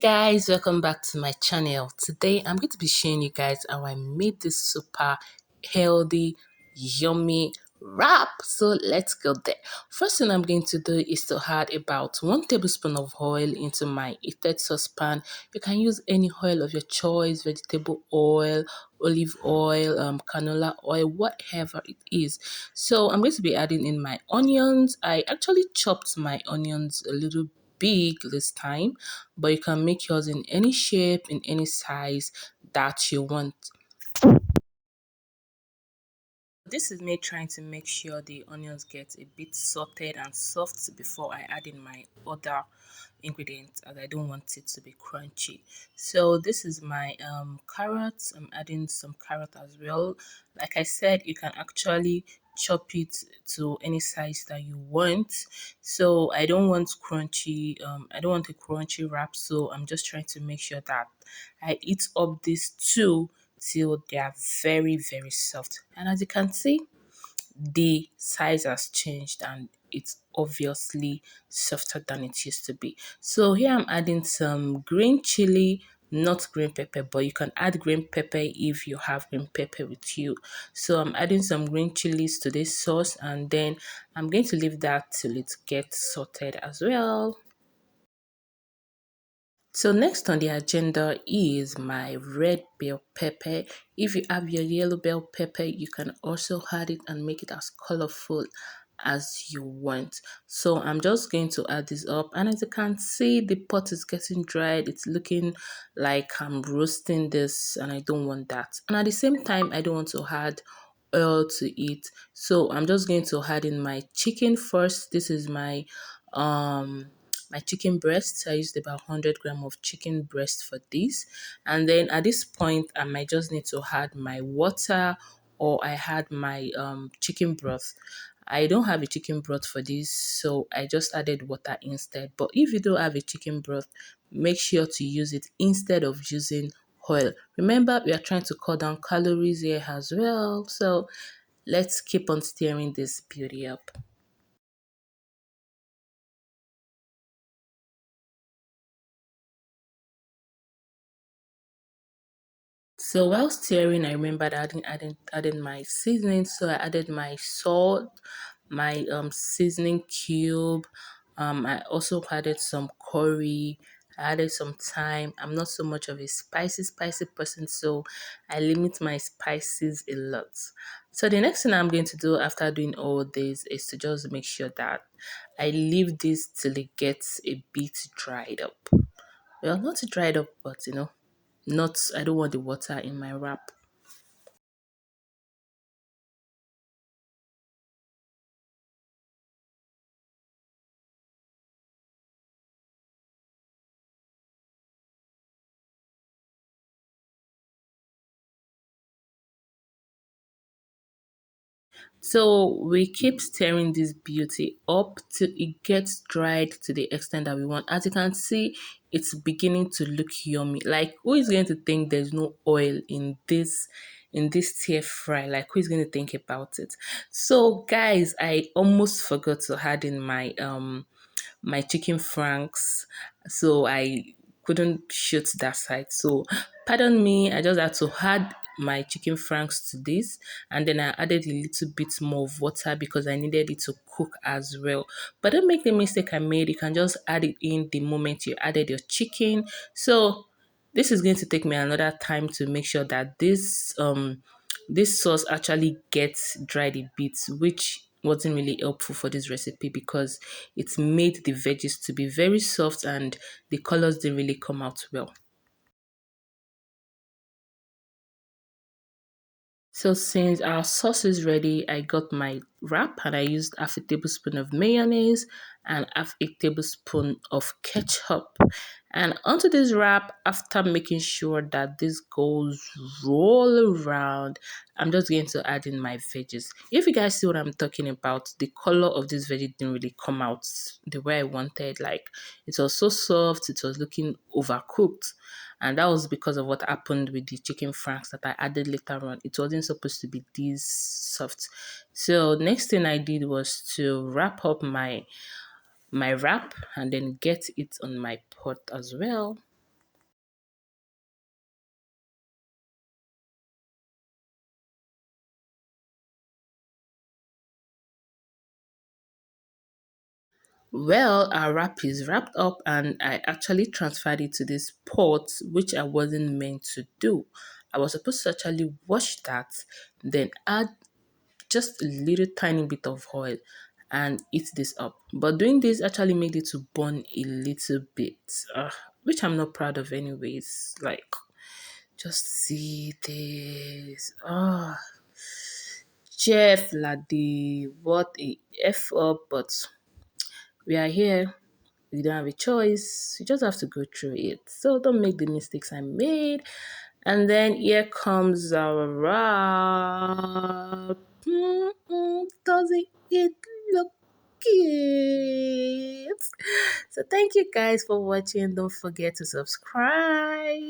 Guys, welcome back to my channel. Today I'm going to be showing you guys how I made this super healthy, yummy wrap. So let's go there. First thing I'm going to do is to add about 1 tablespoon of oil into my heated saucepan. You can use any oil of your choice, vegetable oil, olive oil, canola oil, whatever it is. So I'm going to be adding in my onions. I actually chopped my onions a little big this time, but you can make yours in any shape, in any size that you want. This is me trying to make sure the onions get a bit sauteed and soft before I add in my other ingredients, as I don't want it to be crunchy. So this is my carrots. I'm adding some carrot as well. Like I said, you can actually chop it to any size that you want. So I don't want crunchy, I don't want a crunchy wrap, so I'm just trying to make sure that I eat up these two till they are very soft. And as you can see, the size has changed and it's obviously softer than it used to be. So here I'm adding some green chili, not green pepper, but you can add green pepper if you have green pepper with you. So I'm adding some green chilies to this sauce, and then I'm going to leave that till it gets sauteed as well. So next on the agenda is my red bell pepper. If you have your yellow bell pepper, you can also add it and make it as colorful as you want. So I'm just going to add this up, and as you can see, the pot is getting dried. It's looking like I'm roasting this, and I don't want that. And at the same time, I don't want to add oil to it. So I'm just going to add in my chicken first. This is my chicken breast. I used about 100 grams of chicken breast for this. And then at this point, I might just need to add my water, or I had my chicken broth. I don't have a chicken broth for this, so I just added water instead. But if you don't have a chicken broth, make sure to use it instead of using oil. Remember, we are trying to cut down calories here as well. So let's keep on stirring this beauty up. So while stirring, I remembered adding my seasoning. So I added my salt, my seasoning cube. I also added some curry. I added some thyme. I'm not so much of a spicy person, so I limit my spices a lot. So the next thing I'm going to do after doing all this is to just make sure that I leave this till it gets a bit dried up. Well, not dried up, but not, I don't want the water in my wrap. So we keep stirring this beauty up till it gets dried to the extent that we want. As you can see, it's beginning to look yummy. Like, who is going to think there's no oil in this stir fry? Like, who is going to think about it? So guys, I almost forgot to add in my chicken franks, so I couldn't shoot that side. So pardon me, I just had to add my chicken franks to this, and then I added a little bit more of water because I needed it to cook as well. But don't make the mistake I made. You can just add it in the moment you added your chicken. So this is going to take me another time to make sure that this sauce actually gets dried a bit, which wasn't really helpful for this recipe because it made the veggies to be very soft and the colors didn't really come out well. So since our sauce is ready, I got my wrap and I used half a tablespoon of mayonnaise and half a tablespoon of ketchup. And onto this wrap, after making sure that this goes roll around, I'm just going to add in my veggies. If you guys see what I'm talking about, the color of this veggie didn't really come out the way I wanted. Like, it was so soft, it was looking overcooked. And that was because of what happened with the chicken franks that I added later on. It wasn't supposed to be this soft. So next thing I did was to wrap up my wrap and then get it on my pot as well. Well, our wrap is wrapped up, and I actually transferred it to this pot, which I wasn't meant to do. I was supposed to actually wash that, then add just a little tiny bit of oil and eat this up. But doing this actually made it to burn a little bit, which I'm not proud of, anyways. Like, just see this. Jeff Lade, what a F up, but we are here. We don't have a choice. You just have to go through it. So don't make the mistakes I made. And then here comes our wrap. Doesn't it look cute? So thank you guys for watching. Don't forget to subscribe.